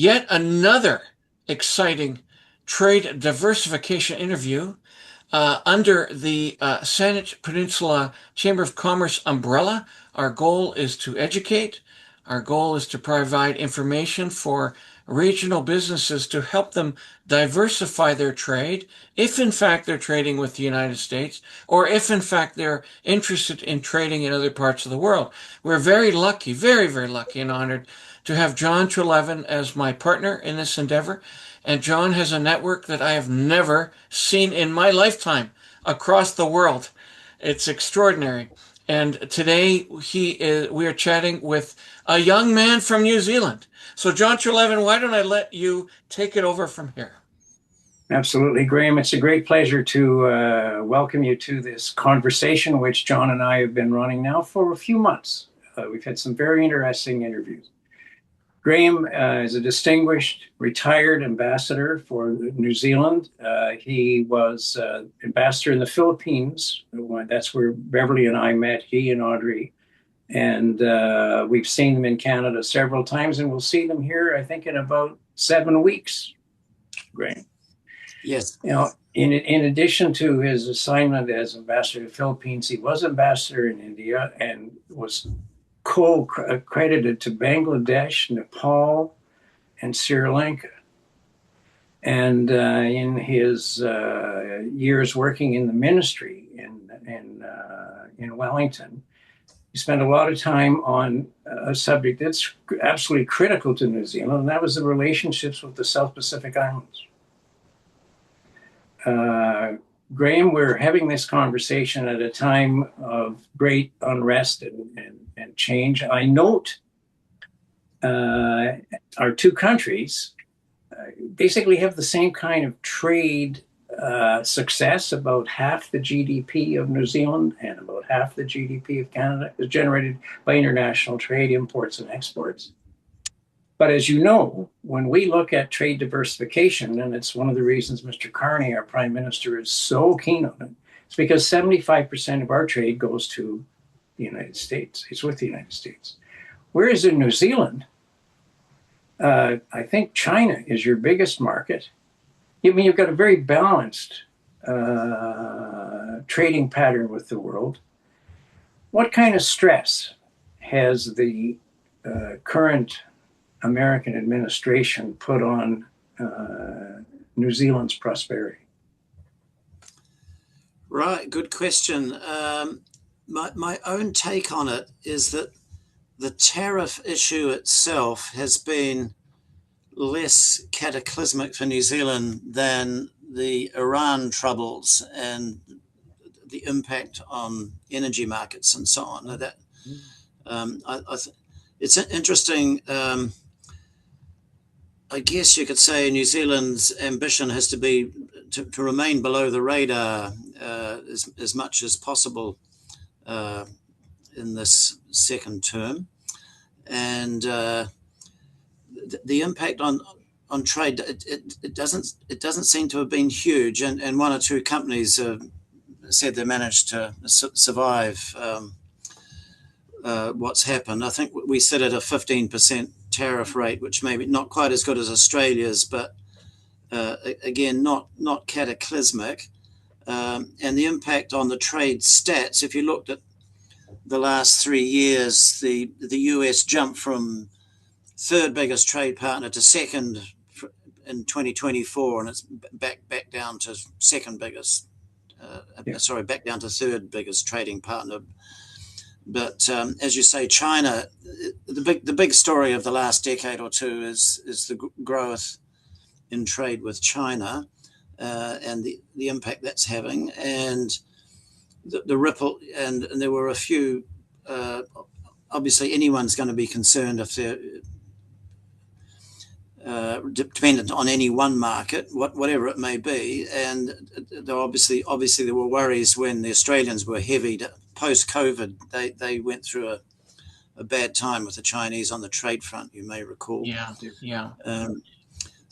yet another exciting trade diversification interview under the Saanich Peninsula Chamber of Commerce umbrella. Our goal is to educate. Our goal is to provide information for regional businesses to help them diversify their trade, if in fact they're trading with the United States, or if in fact they're interested in trading in other parts of the world. We're very lucky, very, very lucky and honored to have John Trelevin as my partner in this endeavor. And John has a network that I have never seen in my lifetime across the world. It's extraordinary. And today we are chatting with a young man from New Zealand. So John Trelevin, why don't I let you take it over from here? Absolutely, Graeme. It's a great pleasure to welcome you to this conversation, which John and I have been running now for a few months. We've had some very interesting interviews. Graeme is a distinguished retired ambassador for New Zealand. He was ambassador in the Philippines. That's where Beverly and I met, he and Audrey. And we've seen them in Canada several times, and we'll see them here, I think, in about 7 weeks, Graeme. Yes. You know, in addition to his assignment as ambassador to the Philippines, he was ambassador in India and was co-accredited to Bangladesh, Nepal, and Sri Lanka. And in his years working in the ministry in Wellington, he spent a lot of time on a subject that's absolutely critical to New Zealand, and that was the relationships with the South Pacific Islands. Graeme, we're having this conversation at a time of great unrest and change. I note our two countries basically have the same kind of trade success. About half the GDP of New Zealand and about half the GDP of Canada is generated by international trade, imports and exports. But as you know, when we look at trade diversification, and it's one of the reasons Mr. Carney, our Prime Minister, is so keen on it, it's because 75% of our trade goes to the United States. It's with the United States. Whereas in New Zealand, I think China is your biggest market. I mean, you've got a very balanced trading pattern with the world. What kind of stress has the current American administration put on New Zealand's prosperity? Right, good question. My own take on it is that the tariff issue itself has been less cataclysmic for New Zealand than the Iran troubles and the impact on energy markets and so on. That it's interesting. I guess you could say New Zealand's ambition has to be to remain below the radar as much as possible in this second term, and the impact on trade it doesn't seem to have been huge, and one or two companies said they managed to survive what's happened. I think we sit at a 15% tariff rate, which may be not quite as good as Australia's, but again, not cataclysmic. And the impact on the trade stats, if you looked at the last 3 years, the US jumped from third biggest trade partner to second in 2024, and it's back down to second biggest. Back down to third biggest trading partner. But as you say, China, the big story of the last decade or two is the growth in trade with China and the impact that's having, and the ripple. And there were a few. Obviously, anyone's going to be concerned if they're dependent on any one market, whatever it may be. And obviously there were worries when the Australians were heavy post-COVID. They went through a bad time with the Chinese on the trade front, you may recall. Yeah.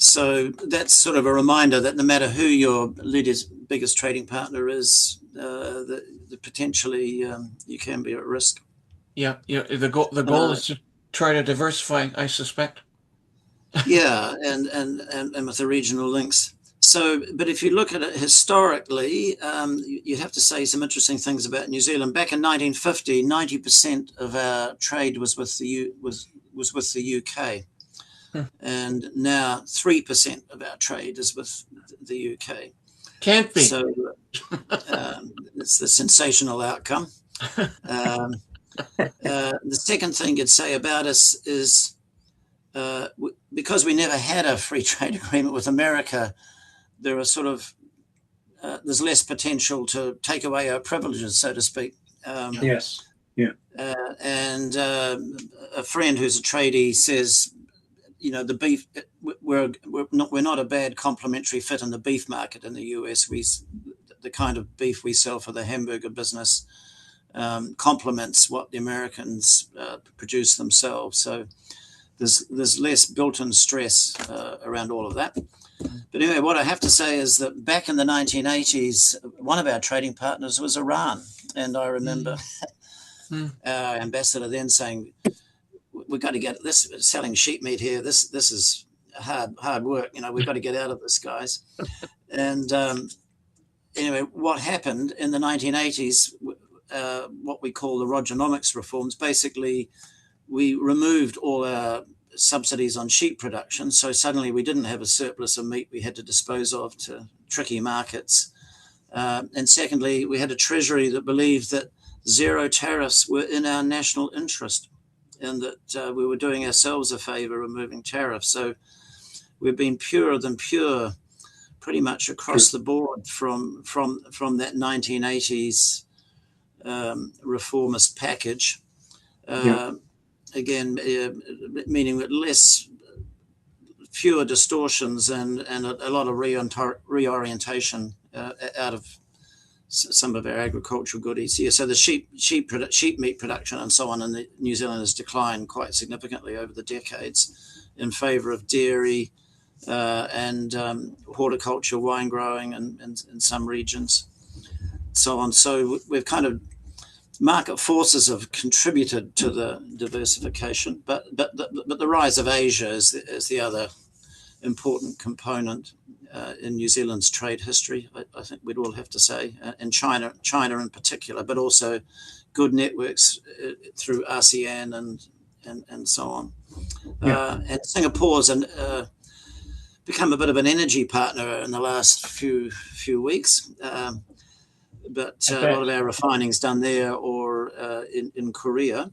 So that's sort of a reminder that no matter who your biggest trading partner is, potentially you can be at risk. Yeah. The goal is to try to diversify, I suspect. Yeah, and with the regional links. So, but if you look at it historically, you'd have to say some interesting things about New Zealand. Back in 1950, 90% of our trade was with was with the UK, Hmm. and now 3% of our trade is with the UK. Can't be. So it's the sensational outcome. Um, the second thing you'd say about us is because we never had a free trade agreement with America, there are sort of there's less potential to take away our privileges, so to speak. Yeah. Yes. Yeah. And a friend who's a tradie says, you know, the beef we're not a bad complementary fit in the beef market in the US. The kind of beef we sell for the hamburger business complements what the Americans produce themselves. So there's less built-in stress around all of that. But anyway, what I have to say is that back in the 1980s, one of our trading partners was Iran, and I remember our ambassador then saying, "We've got to get this selling sheep meat here. This is hard work. You know, we've got to get out of this, guys." And anyway, what happened in the 1980s? What we call the Rogernomics reforms. Basically, we removed all our subsidies on sheep production. So suddenly we didn't have a surplus of meat we had to dispose of to tricky markets. And secondly, we had a treasury that believed that zero tariffs were in our national interest and that we were doing ourselves a favor removing tariffs. So we've been purer than pure pretty much across the board from that 1980s reformist package. Yeah. Again, meaning that fewer distortions and a lot of reorientation out of some of our agricultural goodies. Yeah, so the sheep meat production and so on in New Zealand has declined quite significantly over the decades in favour of dairy and horticulture, wine growing, and in some regions, so on. So we've kind of market forces have contributed to the diversification, but the rise of Asia is the other important component in New Zealand's trade history. I think we'd all have to say, and China in particular, but also good networks through ASEAN and so on. Yeah. And Singapore's become a bit of an energy partner in the last few weeks. But a lot of our refining's done there or in Korea.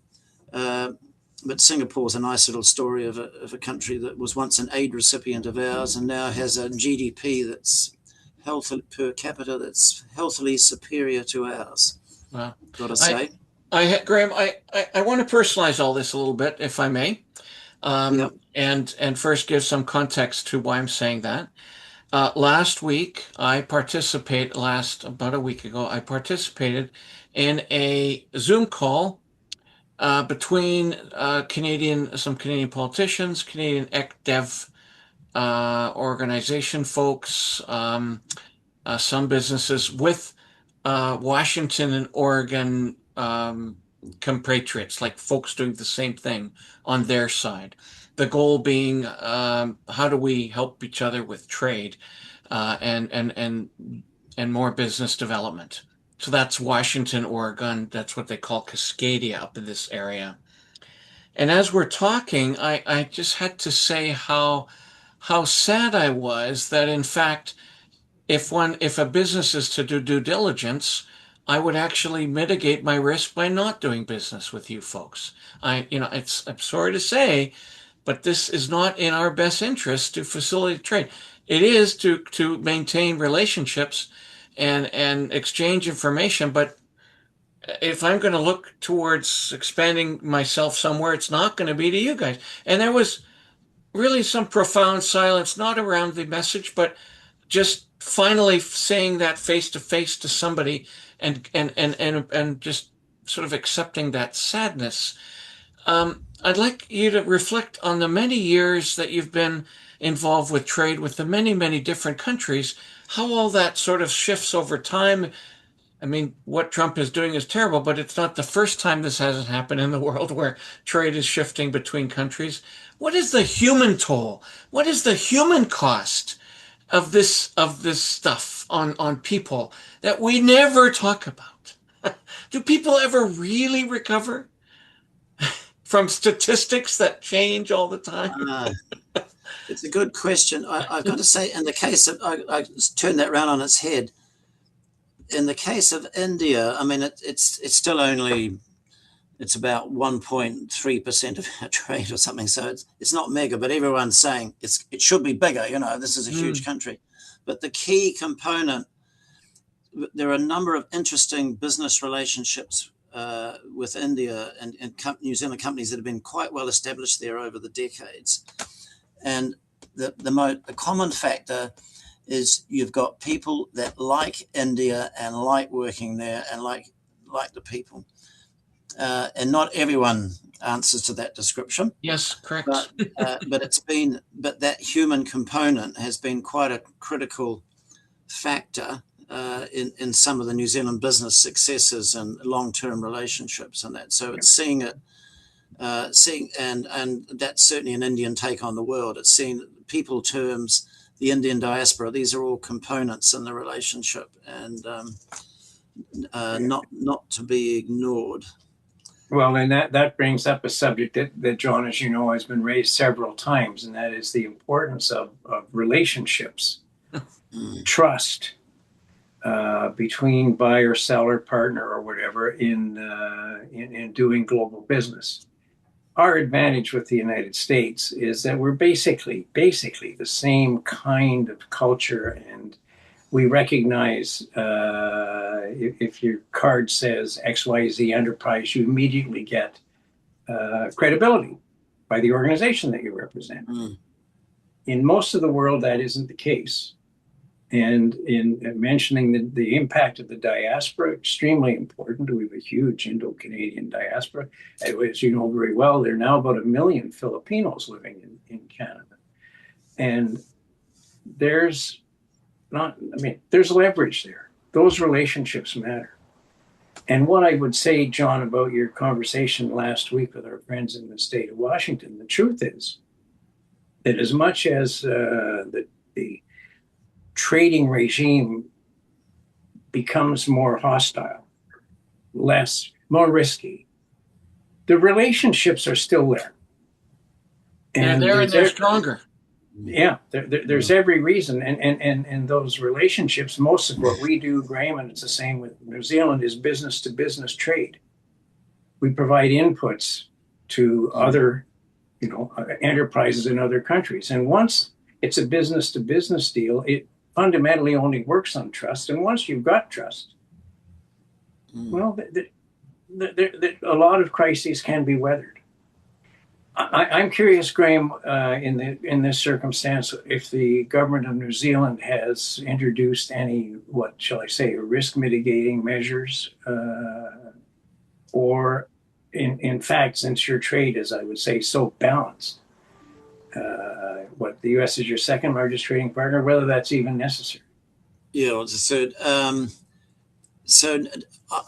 But Singapore's a nice little story of a country that was once an aid recipient of ours and now has a GDP that's per capita that's healthily superior to ours. Wow. Got to say. Graeme, I want to personalize all this a little bit, if I may, Yep. and first give some context to why I'm saying that. Last week, about a week ago, I participated in a Zoom call between some Canadian politicians, Canadian ECDev organization folks, some businesses with Washington and Oregon compatriots, like folks doing the same thing on their side. The goal being, how do we help each other with trade and more business development? So that's Washington, Oregon. That's what they call Cascadia up in this area. And as we're talking, I just had to say how sad I was that in fact, if a business is to do due diligence, I would actually mitigate my risk by not doing business with you folks. I'm sorry to say, but this is not in our best interest to facilitate trade. It is to maintain relationships and exchange information, but if I'm going to look towards expanding myself somewhere, it's not going to be to you guys. And there was really some profound silence, not around the message, but just finally saying that face to face to somebody and just sort of accepting that sadness. I'd like you to reflect on the many years that you've been involved with trade with the many, many different countries, how all that sort of shifts over time. I mean, what Trump is doing is terrible, but it's not the first time this hasn't happened in the world where trade is shifting between countries. What is the human toll? What is the human cost of this stuff on people that we never talk about? Do people ever really recover from statistics that change all the time? Uh, it's a good question. I've got to say, in the case of, I turn that round on its head. In the case of India, I mean, it's still only, it's about 1.3% of our trade or something. So it's not mega, but everyone's saying it should be bigger. You know, this is a huge Mm, country. But the key component, there are a number of interesting business relationships with India and New Zealand companies that have been quite well established there over the decades. And the common factor is you've got people that like India and like working there and like the people. And not everyone answers to that description, yes, but correct. but that human component has been quite a critical factor in some of the New Zealand business successes and long-term relationships and that. So it's seeing it, seeing and that's certainly an Indian take on the world. It's seeing people terms, the Indian diaspora. These are all components in the relationship, and not to be ignored. Well, and that brings up a subject that John, as you know, has been raised several times, and that is the importance of relationships, Mm. trust between buyer, seller, partner, or whatever in doing global business. Our advantage with the United States is that we're basically the same kind of culture, and we recognize if your card says XYZ Enterprise, you immediately get credibility by the organization that you represent. Mm. In most of the world, that isn't the case. And in mentioning the impact of the diaspora, extremely important. We have a huge Indo-Canadian diaspora. As you know very well, there are now about 1 million Filipinos living in Canada. And there's there's leverage there. Those relationships matter. And what I would say, John, about your conversation last week with our friends in the state of Washington, the truth is that as much as the trading regime becomes more hostile, more risky, the relationships are still there. They're And there and they're stronger. there's every reason. And those relationships, most of what we do, Graeme, and it's the same with New Zealand, is business to business trade. We provide inputs to other, enterprises in other countries. And once it's a business to business deal, it fundamentally only works on trust. And once you've got trust, well, a lot of crises can be weathered. I'm curious, Graeme, in this circumstance, if the government of New Zealand has introduced any, what shall I say, risk mitigating measures, or in fact, since your trade is, I would say, so balanced, what the U.S. is your second largest trading partner, whether that's even necessary. Yeah, well, so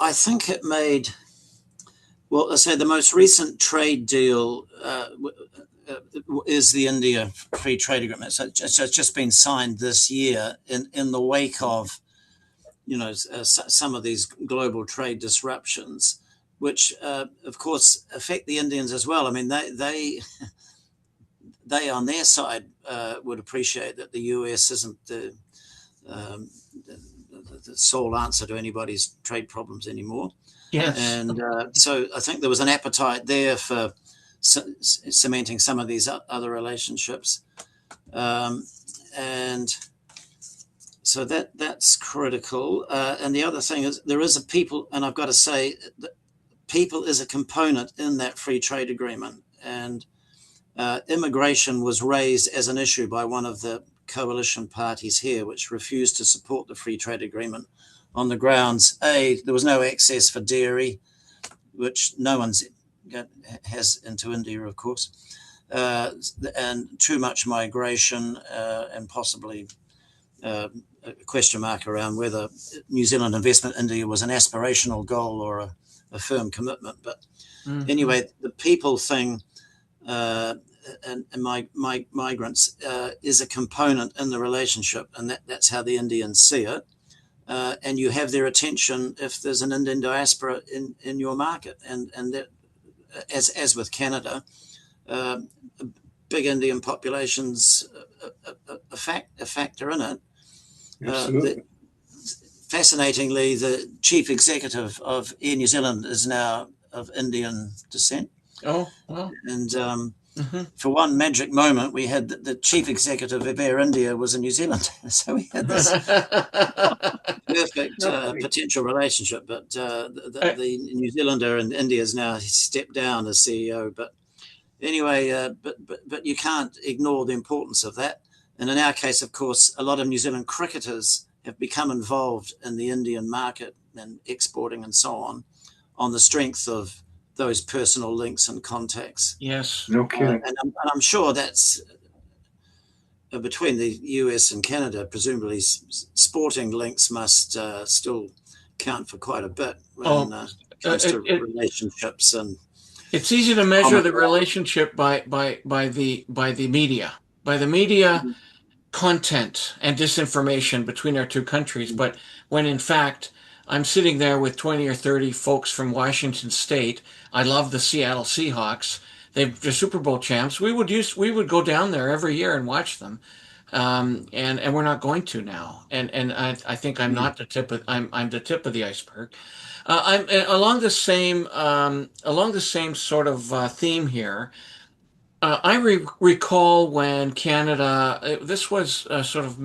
I think it made. Well, I say the most recent trade deal is the India Free Trade Agreement. So it's just been signed this year in the wake of, some of these global trade disruptions, which of course affect the Indians as well. I mean, they on their side would appreciate that the US isn't um, the sole answer to anybody's trade problems anymore. Yes. And so I think there was an appetite there for cementing some of these other relationships. And so that's critical. And the other thing is there is a people, and I've got to say, that people is a component in that free trade agreement. And immigration was raised as an issue by one of the coalition parties here, which refused to support the free trade agreement on the grounds, there was no access for dairy, which no one's has into India, of course, and too much migration, and possibly a question mark around whether New Zealand investment in India was an aspirational goal or a firm commitment. But anyway, the people thing and migrants is a component in the relationship, and that's how the Indians see it. And you have their attention if there's an Indian diaspora in your market, and that, as with Canada, big Indian populations a factor in it. Fascinatingly, the chief executive of Air New Zealand is now of Indian descent. Oh, well. And for one magic moment, we had the chief executive of Air India was a New Zealander. So we had this perfect potential relationship. But the New Zealander in India has now stepped down as CEO. But anyway, but you can't ignore the importance of that. And in our case, of course, a lot of New Zealand cricketers have become involved in the Indian market and exporting and so on the strength of those personal links and contacts. Yes. No kidding. And I'm sure that's between the US and Canada, presumably sporting links must still count for quite a bit when it comes to relationships. And it's easy to measure the relationship by the media, content and disinformation between our two countries. But when in fact I'm sitting there with 20 or 30 folks from Washington State, I love the Seattle Seahawks. They're Super Bowl champs. We would go down there every year and watch them, and we're not going to now. And I think I'm not the tip of I'm the tip of the iceberg. I'm along the same sort of theme here. I recall when Canada, this was sort of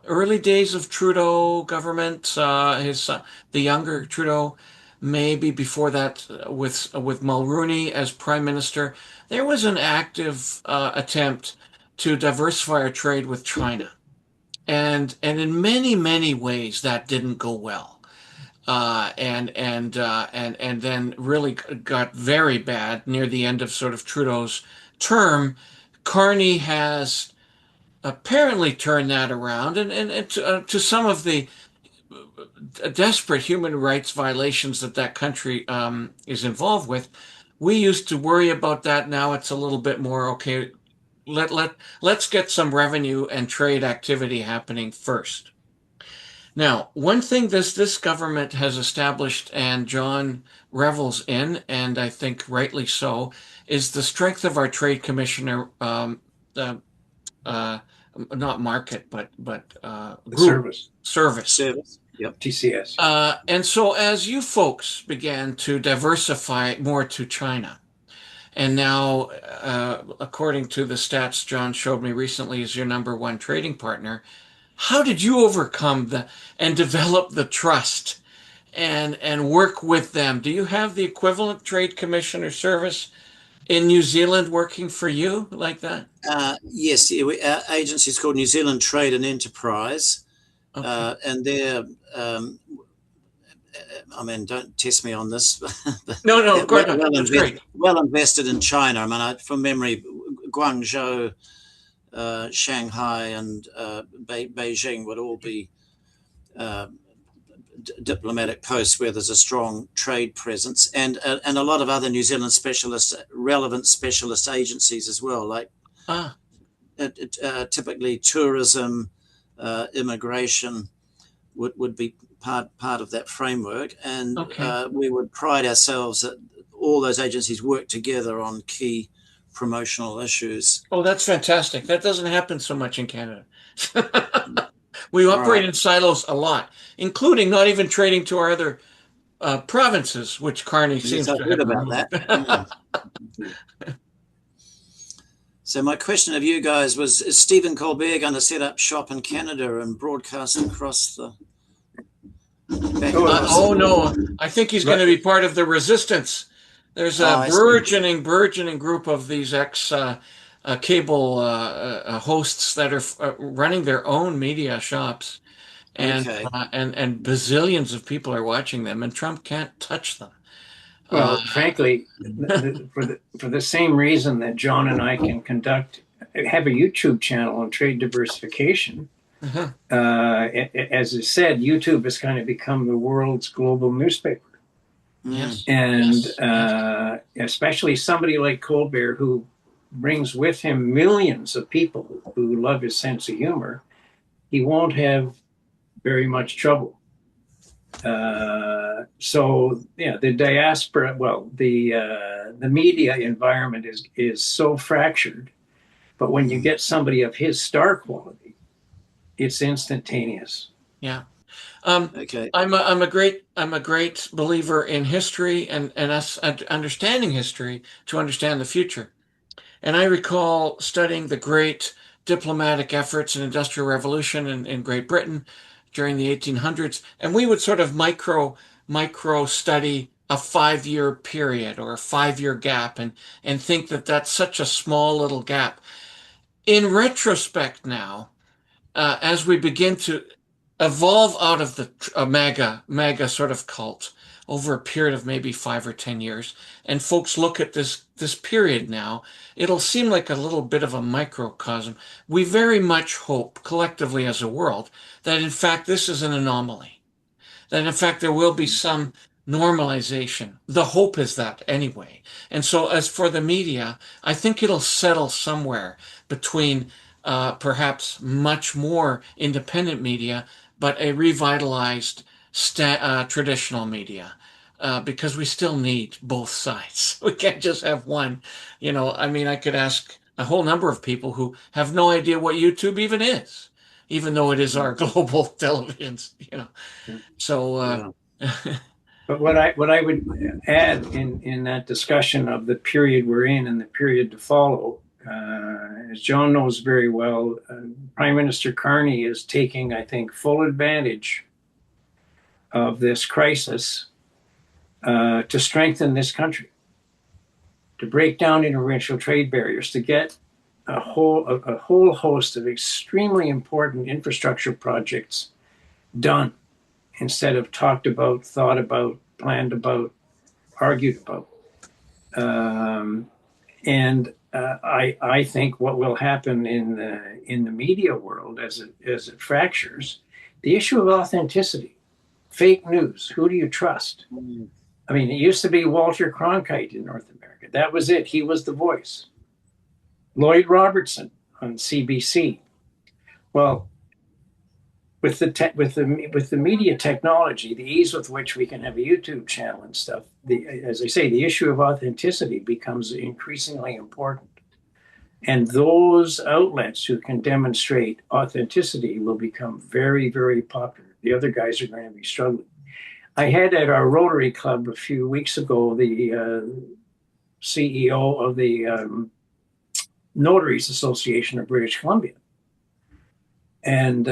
early days of Trudeau government, the younger Trudeau, maybe before that with Mulroney as prime minister, there was an active attempt to diversify our trade with China, and in many ways that didn't go well. And then really got very bad near the end of sort of Trudeau's term. Carney has apparently turned that around, and to some of the desperate human rights violations that country is involved with. We used to worry about that. Now it's a little bit more okay. Let's get some revenue and trade activity happening first. Now, one thing this government has established, and John revels in, and I think rightly so, is the strength of our trade commissioner, not market, but group service. Yep. TCS. And so as you folks began to diversify more to China, and now, according to the stats John showed me recently, is your number one trading partner. How did you overcome and develop the trust and work with them? Do you have the equivalent trade commissioner service in New Zealand working for you like that? Yes, our agency is called New Zealand Trade and Enterprise, and they're. I mean, don't test me on this. No, that's great. Well invested in China. I mean, from memory, Guangzhou, Shanghai, and Beijing would all be diplomatic posts where there's a strong trade presence, and a lot of other New Zealand relevant specialist agencies as well, like typically tourism, immigration would be part of that framework, and we would pride ourselves that all those agencies work together on key promotional issues. Oh, that's fantastic. That doesn't happen so much in Canada. We operate in silos a lot, including not even trading to our other provinces, which Carney seems to have about that. So my question of you guys was, is Stephen Colbert going to set up shop in Canada and broadcast across the... no, I think he's going to be part of the resistance. There's a burgeoning group of these ex-cable hosts that are running their own media shops, and bazillions of people are watching them, and Trump can't touch them. Well, frankly, for the same reason that John and I can have a YouTube channel on trade diversification, Uh-huh. As I said, YouTube has kind of become the world's global newspaper. Mm. Yes, And yes, yes. especially somebody like Colbert, who brings with him millions of people who love his sense of humor, he won't have very much trouble. So yeah, the diaspora, well, the media environment is so fractured, but when you Mm. get somebody of his star quality, it's instantaneous. Yeah. Um, Okay. I'm a great believer in history and us understanding history to understand the future. And I recall studying the great diplomatic efforts and industrial revolution in Great Britain during the 1800s, and we would sort of micro study a 5 year period or a 5 year gap and think that that's such a small little gap. In retrospect now, as we begin to evolve out of the MAGA sort of cult over a period of maybe 5 or 10 years, and folks look at this period now, it'll seem like a little bit of a microcosm. We very much hope collectively as a world that in fact this is an anomaly, that in fact there will be some normalization. The hope is that anyway. And so, as for the media, I think it'll settle somewhere between perhaps much more independent media, but a revitalized traditional media. Because we still need both sides. We can't just have one. I mean, I could ask a whole number of people who have no idea what YouTube even is, even though it is our global television. So, Yeah. But what I would add in that discussion of the period we're in and the period to follow, as John knows very well, Prime Minister Carney is taking, I think, full advantage of this crisis to strengthen this country, to break down interprovincial trade barriers, to get a whole host of extremely important infrastructure projects done instead of talked about, thought about, planned about, argued about. Um, and I think what will happen in the media world as it fractures, the issue of authenticity, fake news. Who do you trust? Mm. I mean, it used to be Walter Cronkite in North America. That was it. He was the voice. Lloyd Robertson on CBC. Well, with the media technology, the ease with which we can have a YouTube channel and stuff, as I say, the issue of authenticity becomes increasingly important. And those outlets who can demonstrate authenticity will become very, very popular. The other guys are going to be struggling. I had at our Rotary Club a few weeks ago the CEO of the Notaries Association of British Columbia. And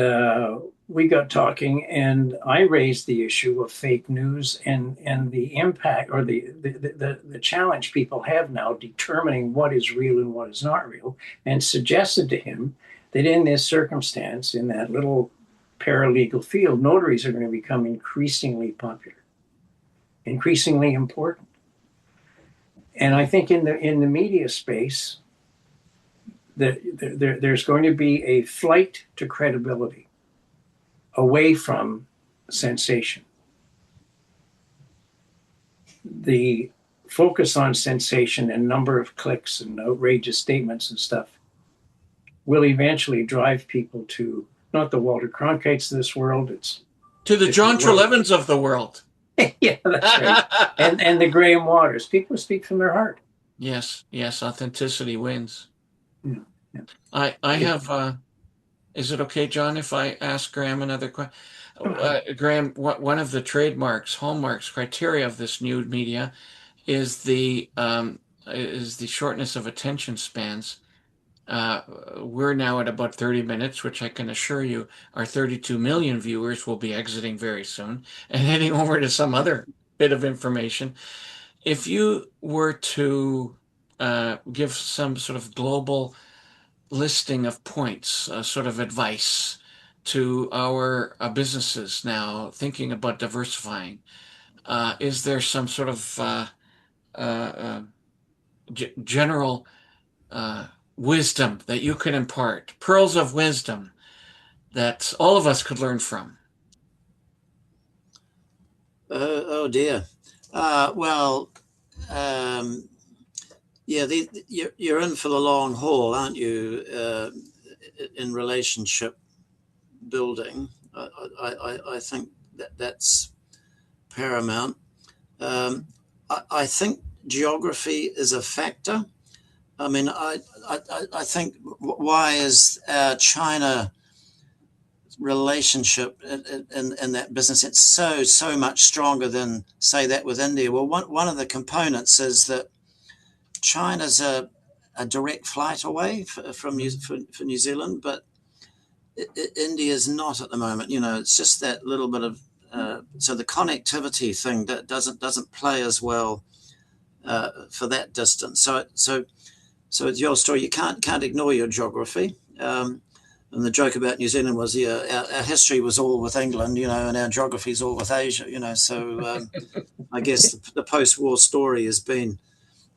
we got talking, and I raised the issue of fake news and the impact or the challenge people have now determining what is real and what is not real, and suggested to him that in this circumstance, in that little paralegal field, notaries are going to become increasingly popular, increasingly important. And I think in the media space, there's going to be a flight to credibility away from sensation. The focus on sensation and number of clicks and outrageous statements and stuff will eventually drive people to not the Walter Cronkites of this world, it's to the John different world. Trelevans of the world. Yeah, that's right. And the Graeme Waters. People speak from their heart. Yes, yes, authenticity wins. Yeah, yeah. I have is it okay, John, if I ask Graeme another question? Go ahead. Graeme, one of the trademarks, hallmarks, criteria of this new media is the shortness of attention spans. Uh, we're now at about 30 minutes, which I can assure you our 32 million viewers will be exiting very soon and heading over to some other bit of information. If you were to give some sort of global listing of points, sort of advice to our businesses now thinking about diversifying, is there some sort of uh, uh, general uh, wisdom that you can impart, pearls of wisdom that all of us could learn from? Oh dear. Well, yeah, you're in for the long haul, aren't you? In relationship building, I think that's paramount. I think geography is a factor. I mean, I think why is China relationship in that business, it's so much stronger than say that with India. Well, one of the components is that China's a direct flight away from for New Zealand, but India's not at the moment. It's just that little bit of so the connectivity thing that doesn't play as well for that distance. So it's your story. You can't ignore your geography. And the joke about New Zealand was, yeah, our history was all with England, and our geography is all with Asia, So I guess the post-war story has been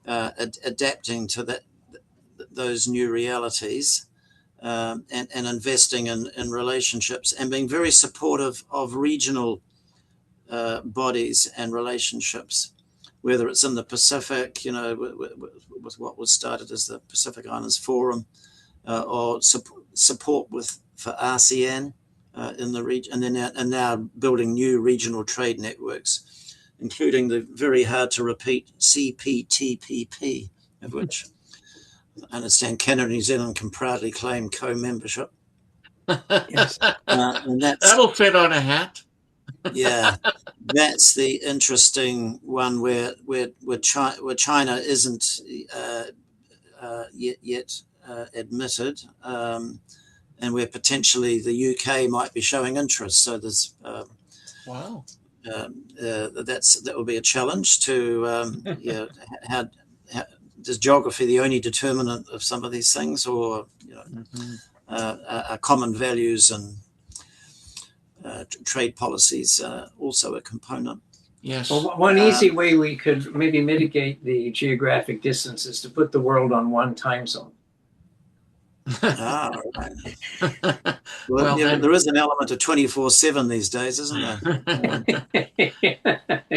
adapting to those new realities, and investing in relationships and being very supportive of regional bodies and relationships, whether it's in the Pacific, with what was started as the Pacific Islands Forum, or support for ASEAN in the region, and now building new regional trade networks, including the very hard to repeat CPTPP, of which I understand Canada and New Zealand can proudly claim co-membership. Yes. And That'll fit on a hat. yeah, that's the interesting one where China isn't yet admitted, and where potentially the UK might be showing interest. So there's Wow. that will be a challenge to how is geography the only determinant of some of these things, or are common values and trade policies also a component? Yes. Well, one easy way we could maybe mitigate the geographic distance is to put the world on one time zone. Right. Well, there is an element of 24/7 these days, isn't there?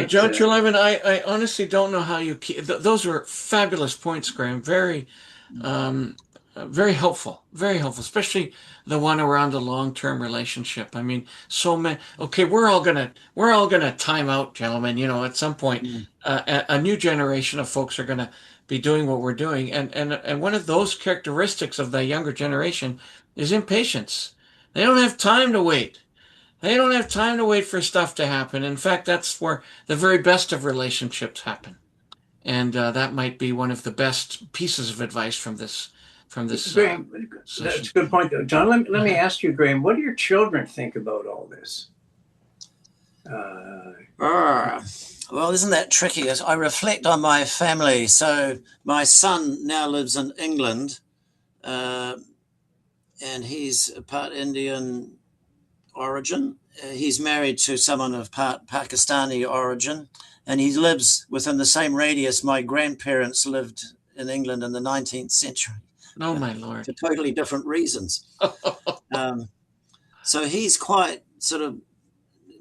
John Treleaven, I honestly don't know how you keep those are fabulous points, Graeme. Very, very helpful, especially the one around the long-term relationship. I mean, so many. Okay, we're all gonna time out, gentlemen. At some point, a new generation of folks are gonna be doing what we're doing, and one of those characteristics of the younger generation is impatience. They don't have time to wait. They don't have time to wait for stuff to happen. In fact, that's where the very best of relationships happen. And that might be one of the best pieces of advice from this Graeme, session. that's a good point, though. John, let me ask you, Graeme, what do your children think about all this? Well, isn't that tricky? As I reflect on my family, so my son now lives in England, and he's a part Indian origin. He's married to someone of part Pakistani origin, and he lives within the same radius my grandparents lived in England in the 19th century. Oh, my Lord. For totally different reasons. So he's quite sort of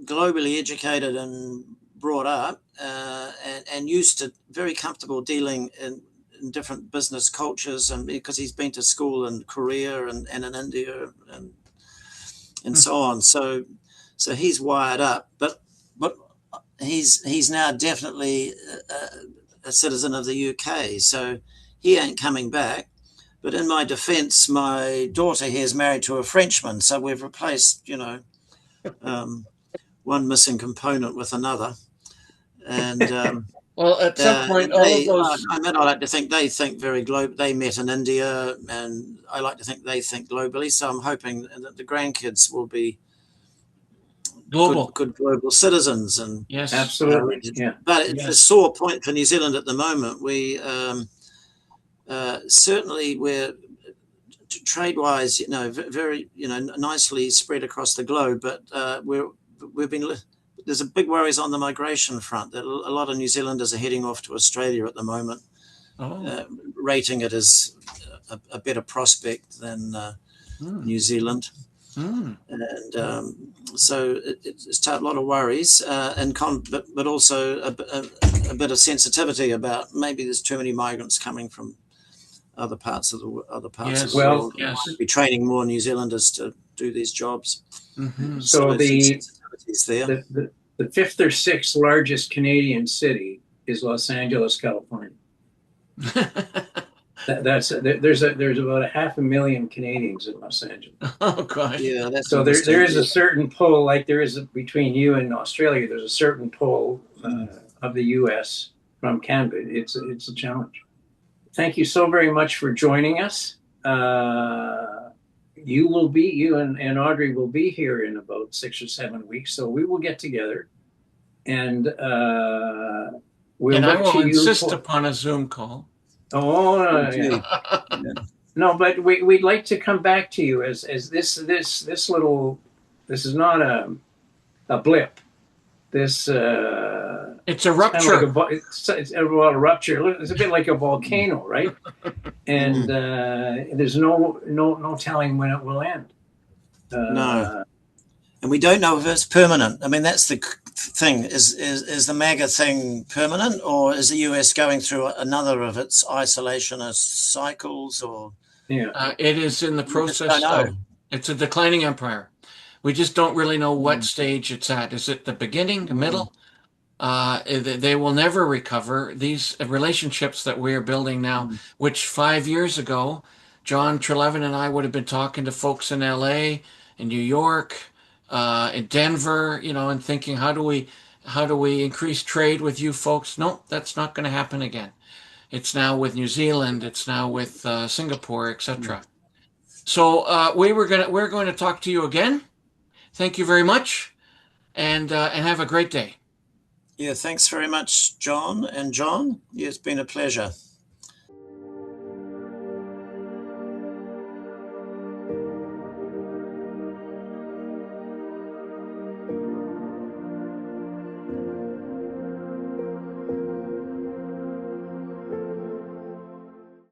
globally educated and brought up, and used to very comfortable dealing in different business cultures, and because he's been to school in Korea and in India and so on. So he's wired up, but he's now definitely a citizen of the UK. So he ain't coming back. But in my defence, my daughter here is married to a Frenchman, so we've replaced, one missing component with another. And well, at some point, all of those. I like to think they think very global. They met in India, and I like to think they think globally. So I'm hoping that the grandkids will be global, good global citizens. And yes, absolutely. Yeah. But it's a sore point for New Zealand at the moment. We certainly we're trade-wise, very nicely spread across the globe, but there's a big worries on the migration front. That a lot of New Zealanders are heading off to Australia at the moment, rating it as a better prospect than New Zealand. And so it's a lot of worries, but also a bit of sensitivity about maybe there's too many migrants coming from other parts of the Yes. world. Yes. We might be training more New Zealanders to do these jobs. So there's some sensitivities there. the fifth or sixth largest Canadian city is Los Angeles, California. There's about 500,000 Canadians in Los Angeles. Oh gosh. Yeah, that's So there is a certain pull, like there is between you and Australia. There's a certain pull of the U.S. from Canada. It's a challenge. Thank you so very much for joining us. You and Audrey will be here in about 6 or 7 weeks, so we will get together, and we'll and I look will to you insist upon a Zoom call. Oh, yeah. No, but we'd like to come back to you as this little. This is not a blip. This it's a rupture. It's a rupture. It's a bit like a volcano, right? And there's no telling when it will end. No, and we don't know if it's permanent. I mean, that's the thing. Is the MAGA thing permanent, or is the US going through another of its isolationist cycles? Or it is in the process of. It's a declining empire. We just don't really know what stage it's at. Is it the beginning, the middle? They will never recover. These relationships that we're building now, which 5 years ago, John Trelevin and I would have been talking to folks in LA, in New York, in Denver, and thinking, how do we increase trade with you folks? No, that's not going to happen again. It's now with New Zealand. It's now with Singapore, etc. So we're going to talk to you again. Thank you very much, and have a great day. Yeah, thanks very much, John and John. Yeah, it's been a pleasure.